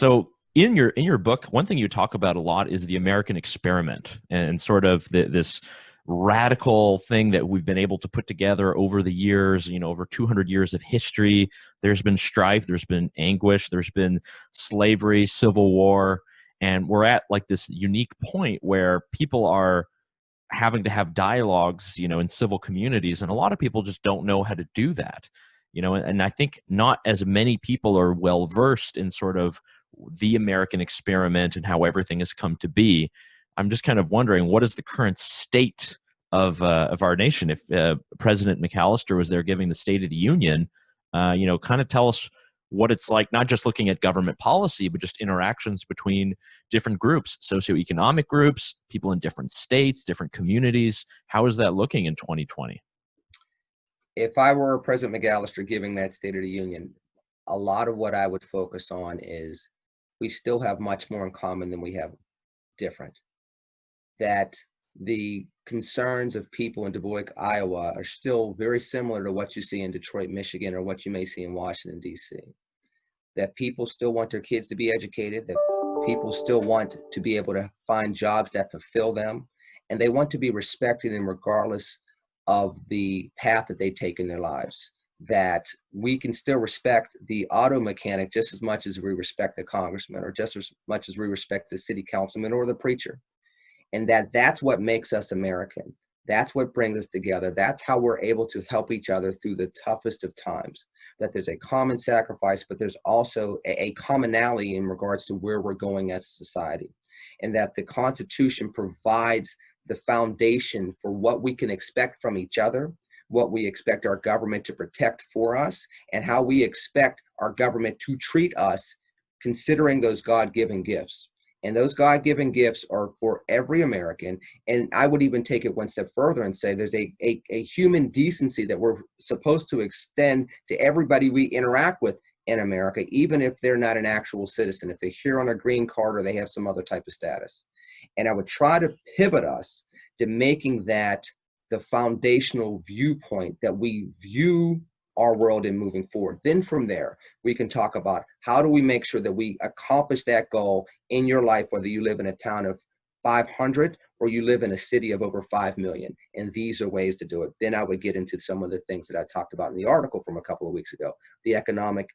So in your book, one thing you talk about a lot is the American experiment and sort of this radical thing that we've been able to put together over the years, over 200 years of history. There's been strife, there's been anguish, there's been slavery, civil war, and we're at like this unique point where people are having to have dialogues, in civil communities, and a lot of people just don't know how to do that. And I think not as many people are well versed in sort of the American experiment and how everything has come to be. I'm just kind of wondering, what is the current state of our nation? If President McAllister was there giving the State of the Union, kind of tell us what it's like, not just looking at government policy, but just interactions between different groups, socioeconomic groups, people in different states, different communities. How is that looking in 2020? If I were President McAllister giving that State of the Union, a lot of what I would focus on is we still have much more in common than we have different. That the concerns of people in Du Bois, Iowa are still very similar to what you see in Detroit, Michigan, or what you may see in Washington, D.C. That people still want their kids to be educated, that people still want to be able to find jobs that fulfill them, and they want to be respected and regardless of the path that they take in their lives. That we can still respect the auto mechanic just as much as we respect the congressman, or just as much as we respect the city councilman or the preacher. And that's what makes us American. That's what brings us together. That's how we're able to help each other through the toughest of times. That there's a common sacrifice, but there's also a commonality in regards to where we're going as a society. And that the Constitution provides the foundation for what we can expect from each other, what we expect our government to protect for us, and how we expect our government to treat us, considering those God-given gifts. And those God-given gifts are for every American. And I would even take it one step further and say there's a human decency that we're supposed to extend to everybody we interact with in America, even if they're not an actual citizen, if they're here on a green card or they have some other type of status. And I would try to pivot us to making that the foundational viewpoint that we view our world in moving forward. Then from there, we can talk about how do we make sure that we accomplish that goal in your life, whether you live in a town of 500 or you live in a city of over 5 million. And these are ways to do it. Then I would get into some of the things that I talked about in the article from a couple of weeks ago, the economic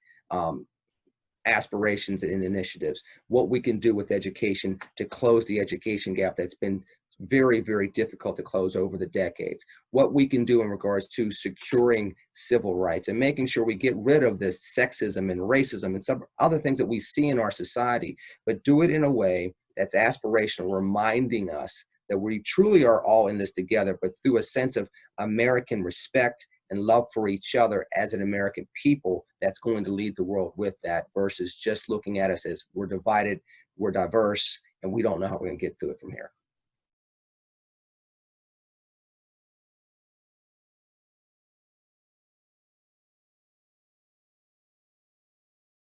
aspirations and initiatives, what we can do with education to close the education gap that's been very, very difficult to close over the decades, what we can do in regards to securing civil rights and making sure we get rid of this sexism and racism and some other things that we see in our society, but do it in a way that's aspirational, reminding us that we truly are all in this together, but through a sense of American respect and love for each other as an American people that's going to lead the world with that, versus just looking at us as we're divided, we're diverse, and we don't know how we're going to get through it from here.